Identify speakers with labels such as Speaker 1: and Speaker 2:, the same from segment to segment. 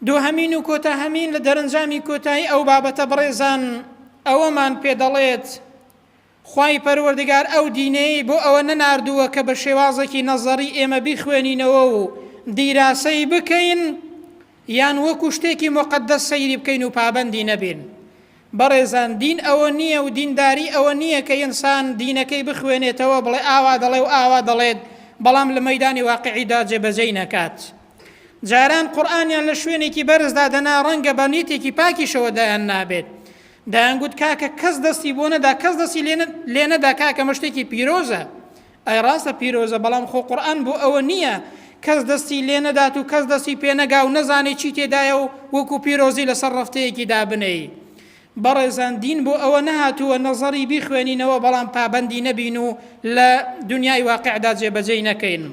Speaker 1: دووهەمین و کۆتاهەمین لە دەرەنجامی کۆتایی ئەو بابەتە بڕێزان ئەوەمان پێ دەڵێت خوای پەروەردگار ئەو دینەی بۆ ئەوە نەناردووە کە بە شێوازێکی نەزەری ئێمە بیخوێنینەوە و دیراسەی بکەین یان وەکو شتێکی مقدەس سەیری بکەین و پابەندی نەبین. بەڕێزان دین ئەوە نییە و دینداری ئەوە نییە کە ئینسان دینەکەی بخوێنێتەوە بڵێ ئاوا دەڵێ و ئاوا دەڵێت بەڵام لە مەیدانی واقعیدا جێبەجێی نەکات. جاران قورئانیان لە شوێنێکی بەرزدا دەنا ڕەنگە بە نیتێکی پاکیشەوە دایان نابێت، دایانگوت کاکە کەس دەستی بۆ نەدا، کەس دەستی لێ نەدا کاکە مە شتێکی پیرۆزە. ئەی ڕاستە پیرۆزە، بەڵام خۆ قورئان بۆ ئەوە نییە کەس دەستی لێ نەدات و کەس دەستی پێ نەگا و نەزانێ چی تێدایە و وەکو پیرۆزی لەسەر ڕەفتەیەکی دابنەی. بەڕێزان دین بۆ ئەوە نەهاتووە نەزەری بیخوێنینەوە بەڵام پابەندی نەبین و لە دنیای واقعدا جێبەجێی نەکەین.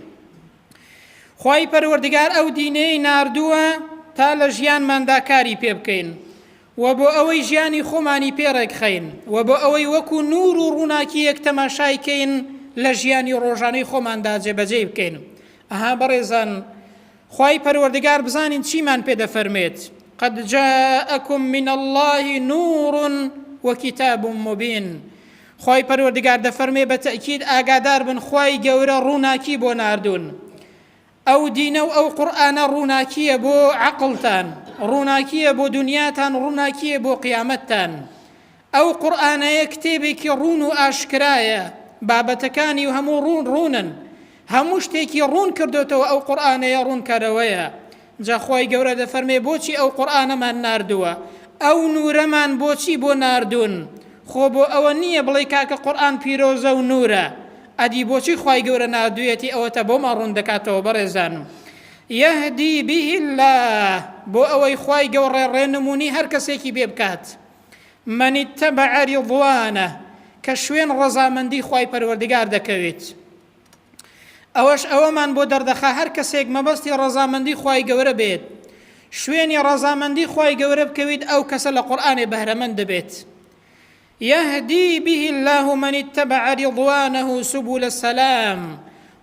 Speaker 1: خوای پەروەردگار ئەو دینەی ناردووە تا لە ژیانماندا کاری پێ بکەین و بۆ ئەوەی ژیانی خۆمانی پێڕێکخەین و بۆ ئەوەی وەکو نور و ڕووناکیەک تەماشایکەین لە ژیانی ڕۆژانەی خۆماندا جێبەجێ بکەین. ئەها بەڕێزان خوای پەروەردگار بزانین چیمان پێ دەفەرمێت: قد جاءكم من الله نور وكتاب مبين. خوای پەروەردگار دەفەرمێ بە تەئکید ئاگادار بن خوای گەورە ڕووناکی بۆ ناردوون. ئەو دینە و ئەو قورئانە ڕووناکیە بۆ عەقڵتان، ڕووناکیە بۆ دنیاتان، ڕووناکیە بۆ قیامەتتان. ئەو قورئانەیە کتێبێکی ڕوون و ئاشکرایە، بابەتەکانی و هەموو ڕوونن، هەموو شتێکی ڕوون کردوتەوە ئەو قورئانەیە ڕوونکەرەوەیە. جا خوای گەورە دەفەرمێ بۆچی ئەو قورئانەمان ناردووە، ئەو نورەمان بۆچی بۆ ناردوون؟ خۆ بۆ ئەوە نییە بڵێ کاکە قورئان پیرۆزە و نورە، ئەدی بۆچی خوای گەورە ناردوویەتی ئەوەتە بۆمان ڕوون دەکاتەوە. بەڕێزان یەهدی به الله، بۆ ئەوەی خوای گەورە ڕێنمونی هەر کەسێکی بێ بکات. من اتبع رضوانه، کە شوێن ڕەزامەندی خوای پەروەردگار دەکەوێت. ئەوەش ئەوەمان بۆ دەردەخا هەر کەسێک مەبەستی ڕەزامەندی خوای گەورە بێت، شوێنی ڕەزامەندی خوای گەورە بکەوێت، ئەو کەسە لە قورئانێ بەهرەمەند دەبێت. يهدي به الله من اتبع رضوانه سبل السلام،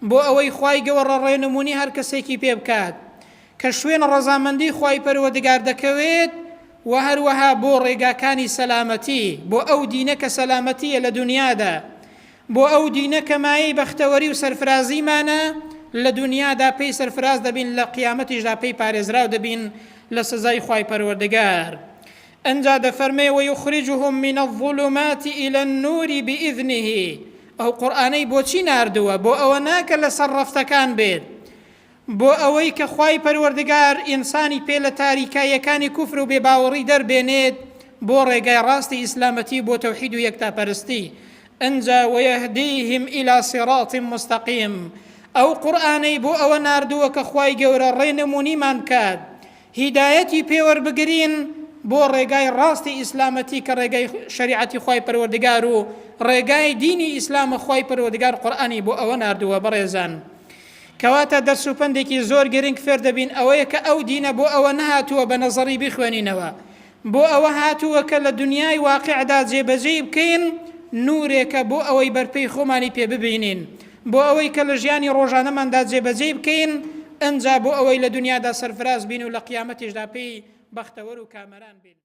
Speaker 1: بۆ ئەوەی خوای گەورە ڕێنمونی هەر کەسێکی پێ بکات کە شوێن ڕەزامەندی خوای پەروەردگار دەکەوێت و هەروەها بۆ ڕێگاکانی سەلامەتی، بۆ ئەو دینە کە سەلامەتیە لە دنیادا، بۆ ئەو دینە کە مایەی بەختەوەری و سەرفرازیمانە لە دنیادا پێی سەرفراز دەبین، لە قیامەتیشدا پێی پارێزراو دەبین لە سزای خوای پەروەردگار. ئەنجا دەفەرمێ ويخرجهم من الظلمات إلى النور بإذنه. ئەو قورئانەی بۆچی ناردووە؟ بۆ ئەوە ناکە لەسەر ڕەفتەکان بێت، بۆ ئەوەی کە خوای پەروەردگار ئینسانی پێ لە تاریکاییەکانی کوفر و بێباوەڕی دەربێنێت بۆ ڕێگای ڕاستی ئیسلامەتی، بۆ تەوحید و یەکتاپەرستی. ئەنجا ويهديهم إلى صراط مستقيم. ئەو قورئانەی بۆ ئەوە ناردووە کە خوای گەورە ڕێنمونیمان بکات، هیدایەتی پێوەربگرین بۆ ڕێگای ڕاستی ئیسلامەتی کە ڕێگای شەریعەتی خوای پەروەردگار و ڕێگای دینی ئیسلامە خوای پەروەردگار قورئانی بۆ ئەوە ناردووە. بەڕێزان کەواتە دەرس و پندێکی زۆر گرنگ فێر دەبین ئەوەیە کە ئەو دینە بۆ ئەوە نەهاتووە بە نەزەری بخوێنینەوە، بۆ ئەوە هاتووە کە لە دنیای واقعدا جێبەجێی بکەین، نورێکە بۆ ئەوەی بەرپەی خۆمانی پێ ببینین، بۆ ئەوەی کە لە ژیانی ڕۆژانەماندا جێبەجێ بکەین، ئەنجا بۆ ئەوەی لە دنیادا سەرفراز بین و لە قیامەتیشدا پێی بەختەوەر و کامەران بین.